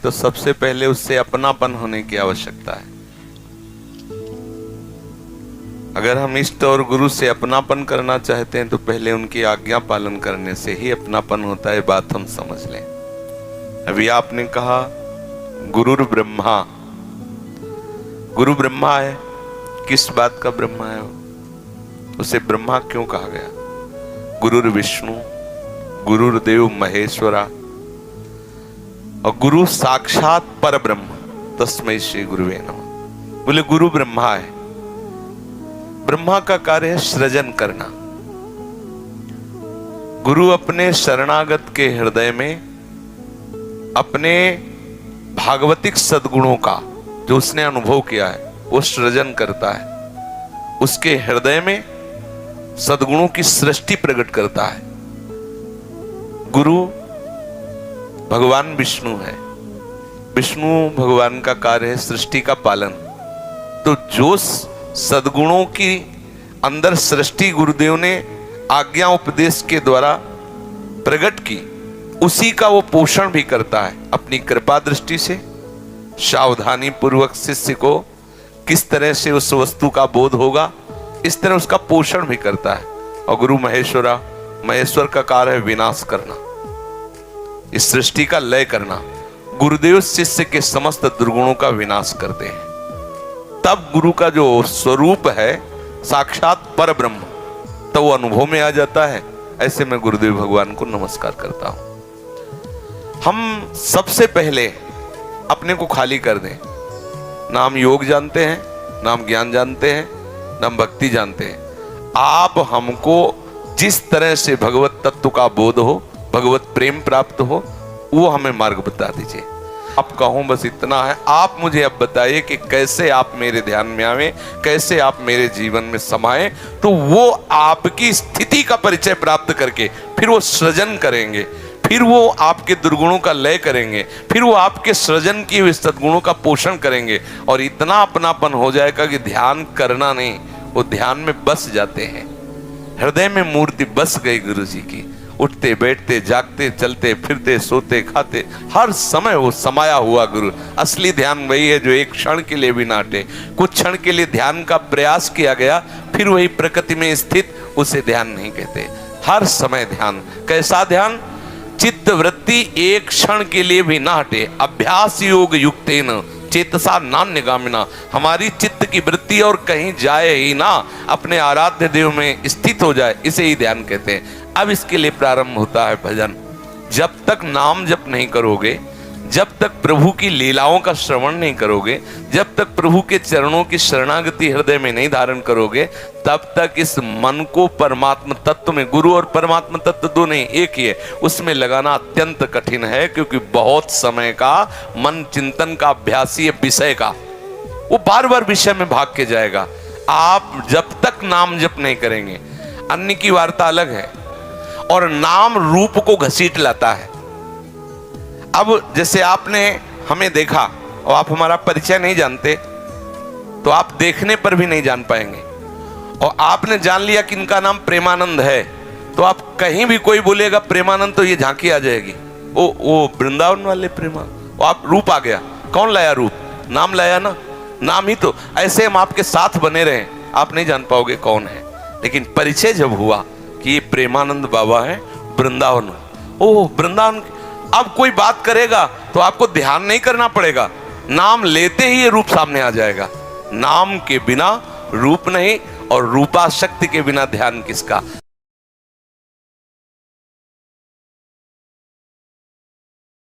तो सबसे पहले उससे अपनापन होने की आवश्यकता है। अगर हम इष्ट और गुरु से अपनापन करना चाहते हैं तो पहले उनकी आज्ञा पालन करने से ही अपनापन होता है। बात हम समझ लें। अभी आपने कहा गुरुर ब्रह्मा, गुरु ब्रह्मा है। किस बात का ब्रह्मा है वो? उसे ब्रह्मा क्यों कहा गया? गुरुर विष्णु, गुरुर देव महेश्वरा, और गुरु साक्षात पर ब्रह्म तस्मै श्री गुरुवे नमः। बोले गुरु ब्रह्मा है। ब्रह्मा का कार्य है सृजन करना। गुरु अपने शरणागत के हृदय में अपने भागवतिक सद्गुणों का जो उसने अनुभव किया है वो सृजन करता है। उसके हृदय में सद्गुणों की सृष्टि प्रकट करता है। गुरु भगवान विष्णु है। विष्णु भगवान का कार्य है सृष्टि का पालन। तो जो सद्गुणों की अंदर सृष्टि गुरुदेव ने आज्ञा उपदेश के द्वारा प्रकट की, उसी का वो पोषण भी करता है अपनी कृपा दृष्टि से। सावधानी पूर्वक शिष्य को किस तरह से उस वस्तु का बोध होगा, इस तरह उसका पोषण भी करता है। और गुरु महेश्वरा, महेश्वर का कार्य है विनाश करना, इस सृष्टि का लय करना। गुरुदेव शिष्य के समस्त दुर्गुणों का विनाश करते हैं। तब गुरु का जो स्वरूप है साक्षात पर ब्रह्म, तो वो अनुभव में आ जाता है। ऐसे मैं गुरुदेव भगवान को नमस्कार करता हूं। हम सबसे पहले अपने को खाली कर दें। ना हम योग जानते हैं, ना हम ज्ञान जानते हैं, ना हम भक्ति जानते हैं। आप हमको जिस तरह से भगवत तत्व का बोध हो, भगवत प्रेम प्राप्त हो, वो हमें मार्ग बता दीजिए। आप कहूं बस इतना है, आप मुझे अब बताइए कि कैसे आप मेरे ध्यान में आवे, कैसे आप मेरे जीवन में समाये। तो वो आपकी स्थिति का परिचय प्राप्त करके फिर वो सृजन करेंगे, फिर वो आपके दुर्गुणों का लय करेंगे, फिर वो आपके सृजन की हुई सद्गुणों का पोषण करेंगे। और इतना अपनापन हो जाएगा कि ध्यान करना नहीं, वो ध्यान में बस जाते हैं। हृदय में मूर्ति बस गई गुरु जी की। उठते बैठते जागते चलते फिरते सोते खाते हर समय वो समाया हुआ गुरु। असली ध्यान वही है जो एक क्षण के लिए भी ना हटे। कुछ क्षण के लिए ध्यान का प्रयास किया गया, फिर वही प्रकृति में स्थित, उसे ध्यान नहीं कहते। हर समय ध्यान। कैसा ध्यान? चित्त वृत्ति एक क्षण के लिए भी ना हटे। अभ्यास योग युक्तेन चेतसा नान्यगामिना। हमारी चित्त की वृत्ति और कहीं जाए ही ना, अपने आराध्य देव में स्थित हो जाए, इसे ही ध्यान कहते हैं। अब इसके लिए प्रारंभ होता है भजन। जब तक नाम जप नहीं करोगे, जब तक प्रभु की लीलाओं का श्रवण नहीं करोगे, जब तक प्रभु के चरणों की शरणागति हृदय में नहीं धारण करोगे, तब तक इस मन को परमात्मा तत्व में, गुरु और परमात्मा तत्व दो नहीं एक ही है, उसमें लगाना अत्यंत कठिन है। क्योंकि बहुत समय का मन चिंतन का अभ्यासी है विषय का, वो बार बार विषय में भाग के जाएगा। आप जब तक नाम जप नहीं करेंगे, अन्य की वार्ता अलग है। और नाम रूप को घसीट लाता है। अब जैसे आपने हमें देखा और आप हमारा परिचय नहीं जानते, तो आप देखने पर भी नहीं जान पाएंगे। और आपने जान लिया कि इनका नाम प्रेमानंद है, तो आप कहीं भी कोई बोलेगा प्रेमानंद, तो ये झांकी आ जाएगी, वो वृंदावन वाले प्रेमानंद। वो आप रूप आ गया। कौन लाया रूप? नाम लाया ना, नाम ही तो। ऐसे हम आपके साथ बने रहे, आप नहीं जान पाओगे कौन है। लेकिन परिचय जब हुआ कि ये प्रेमानंद बाबा है वृंदावन, ओह वृंदावन। अब कोई बात करेगा तो आपको ध्यान नहीं करना पड़ेगा, नाम लेते ही ये रूप सामने आ जाएगा। नाम के बिना रूप नहीं, और रूपाशक्ति के बिना ध्यान किसका।